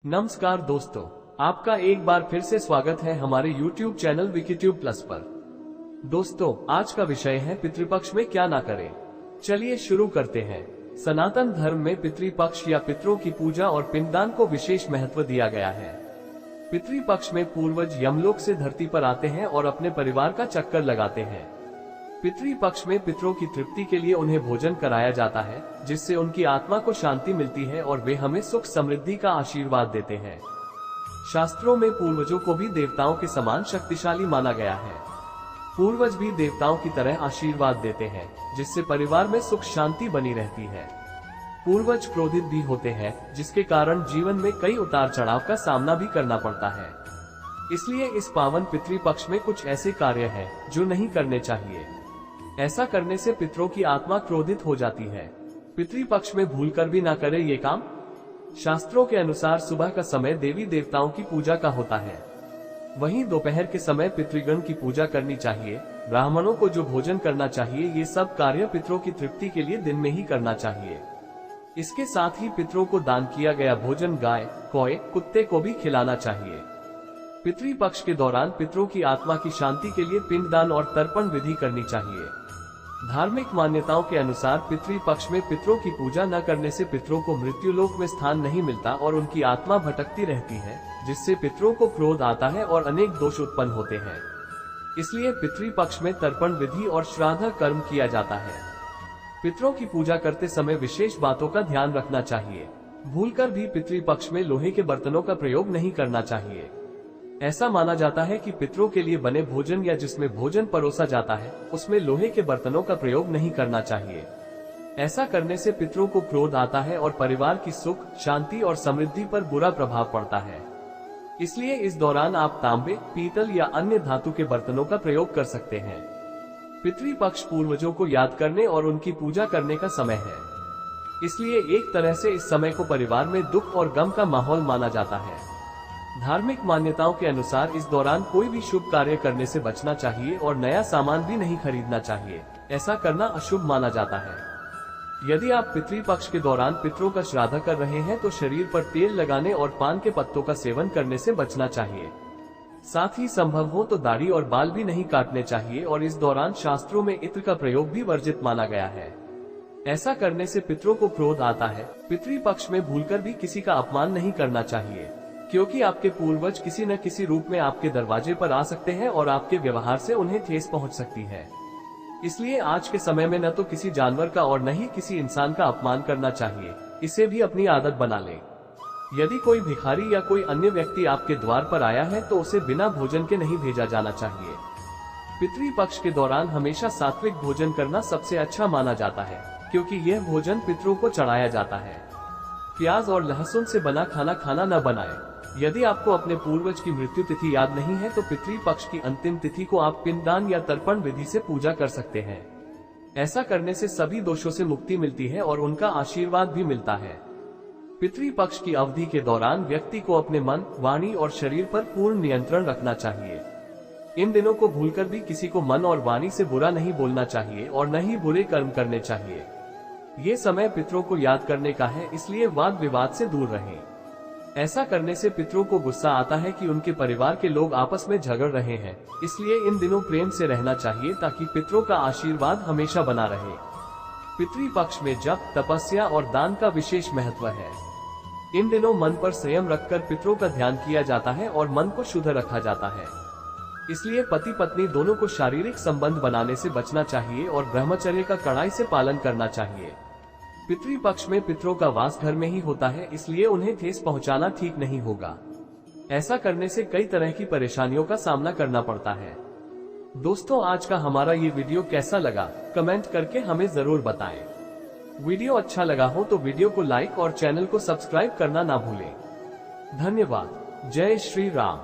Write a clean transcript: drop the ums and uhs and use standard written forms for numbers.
नमस्कार दोस्तों, आपका एक बार फिर से स्वागत है हमारे YouTube चैनल विकीट्यूब प्लस पर। दोस्तों, आज का विषय है पितृपक्ष में क्या ना करें। चलिए शुरू करते हैं। सनातन धर्म में पितृपक्ष या पितरों की पूजा और पिंडदान को विशेष महत्व दिया गया है। पितृपक्ष में पूर्वज यमलोक से धरती पर आते हैं और अपने परिवार का चक्कर लगाते हैं। पितृपक्ष में पितरों की तृप्ति के लिए उन्हें भोजन कराया जाता है, जिससे उनकी आत्मा को शांति मिलती है और वे हमें सुख समृद्धि का आशीर्वाद देते हैं। शास्त्रों में पूर्वजों को भी देवताओं के समान शक्तिशाली माना गया है। पूर्वज भी देवताओं की तरह आशीर्वाद देते हैं, जिससे परिवार में सुख शांति बनी रहती है। पूर्वज क्रोधित भी होते हैं, जिसके कारण जीवन में कई उतार चढ़ाव का सामना भी करना पड़ता है। इसलिए इस पावन पितृपक्ष में कुछ ऐसे कार्य हैं जो नहीं करने चाहिए। ऐसा करने से पितरों की आत्मा क्रोधित हो जाती है। पितृपक्ष में भूलकर भी ना करें ये काम। शास्त्रों के अनुसार सुबह का समय देवी देवताओं की पूजा का होता है। वहीं दोपहर के समय पितृगण की पूजा करनी चाहिए। ब्राह्मणों को जो भोजन करना चाहिए, ये सब कार्य पितरों की तृप्ति के लिए दिन में ही करना चाहिए। इसके साथ ही पितरों को दान किया गया भोजन गाय, कौए, कुत्ते को भी खिलाना चाहिए। पितृपक्ष के दौरान पितरों की आत्मा की शांति के लिए पिंडदान और तर्पण विधि करनी चाहिए। धार्मिक मान्यताओं के अनुसार पितृपक्ष में पितरों की पूजा न करने से पितरों को मृत्युलोक में स्थान नहीं मिलता और उनकी आत्मा भटकती रहती है, जिससे पितरों को क्रोध आता है और अनेक दोष उत्पन्न होते हैं। इसलिए पितृपक्ष में तर्पण विधि और श्राद्ध कर्म किया जाता है। पितरों की पूजा करते समय विशेष बातों का ध्यान रखना चाहिए। भूलकर भी पितृपक्ष में लोहे के बर्तनों का प्रयोग नहीं करना चाहिए। ऐसा माना जाता है कि पितरों के लिए बने भोजन या जिसमें भोजन परोसा जाता है, उसमें लोहे के बर्तनों का प्रयोग नहीं करना चाहिए। ऐसा करने से पितरों को क्रोध आता है और परिवार की सुख, शांति और समृद्धि पर बुरा प्रभाव पड़ता है। इसलिए इस दौरान आप तांबे, पीतल या अन्य धातु के बर्तनों का प्रयोग कर सकते हैं। पितृपक्ष पूर्वजों को याद करने और उनकी पूजा करने का समय है। इसलिए एक तरह से इस समय को परिवार में दुख और गम का माहौल माना जाता है। धार्मिक मान्यताओं के अनुसार इस दौरान कोई भी शुभ कार्य करने से बचना चाहिए और नया सामान भी नहीं खरीदना चाहिए। ऐसा करना अशुभ माना जाता है। यदि आप पितृपक्ष के दौरान पितरों का श्राद्ध कर रहे हैं तो शरीर पर तेल लगाने और पान के पत्तों का सेवन करने से बचना चाहिए। साथ ही संभव हो तो दाढ़ी और बाल भी नहीं काटने चाहिए और इस दौरान शास्त्रों में इत्र का प्रयोग भी वर्जित माना गया है। ऐसा करने से पितरों को क्रोध आता है। पितृपक्ष में भूलकर भी किसी का अपमान नहीं करना चाहिए, क्योंकि आपके पूर्वज किसी न किसी रूप में आपके दरवाजे पर आ सकते हैं और आपके व्यवहार से उन्हें ठेस पहुंच सकती है। इसलिए आज के समय में न तो किसी जानवर का और न ही किसी इंसान का अपमान करना चाहिए। इसे भी अपनी आदत बना लें। यदि कोई भिखारी या कोई अन्य व्यक्ति आपके द्वार पर आया है तो उसे बिना भोजन के नहीं भेजा जाना चाहिए। पितृपक्ष के दौरान हमेशा सात्विक भोजन करना सबसे अच्छा माना जाता है, क्योंकि यह भोजन पितरों को चढ़ाया जाता है। प्याज और लहसुन से बना खाना खाना न बनाएं। यदि आपको अपने पूर्वज की मृत्यु तिथि याद नहीं है तो पितृपक्ष की अंतिम तिथि को आप पिंडदान या तर्पण विधि से पूजा कर सकते हैं। ऐसा करने से सभी दोषों से मुक्ति मिलती है और उनका आशीर्वाद भी मिलता है। पितृपक्ष की अवधि के दौरान व्यक्ति को अपने मन, वाणी और शरीर पर पूर्ण नियंत्रण रखना चाहिए। इन दिनों को भूलकर भी किसी को मन और वाणी से बुरा नहीं बोलना चाहिए और न ही बुरे कर्म करने चाहिए। ये समय पितरों को याद करने का है, इसलिए वाद विवाद से दूर रहें। ऐसा करने से पितरों को गुस्सा आता है कि उनके परिवार के लोग आपस में झगड़ रहे हैं। इसलिए इन दिनों प्रेम से रहना चाहिए ताकि पितरों का आशीर्वाद हमेशा बना रहे। पितृपक्ष में जप, तपस्या और दान का विशेष महत्व है। इन दिनों मन पर संयम रखकर पितरों का ध्यान किया जाता है और मन को शुद्ध रखा जाता है। इसलिए पति पत्नी दोनों को शारीरिक संबंध बनाने से बचना चाहिए और ब्रह्मचर्य का कड़ाई से पालन करना चाहिए। पितृपक्ष में पितरों का वास घर में ही होता है, इसलिए उन्हें ठेस पहुंचाना ठीक नहीं होगा। ऐसा करने से कई तरह की परेशानियों का सामना करना पड़ता है। दोस्तों, आज का हमारा ये वीडियो कैसा लगा, कमेंट करके हमें जरूर बताएं। वीडियो अच्छा लगा हो तो वीडियो को लाइक और चैनल को सब्सक्राइब करना ना भूलें। धन्यवाद। जय श्री राम।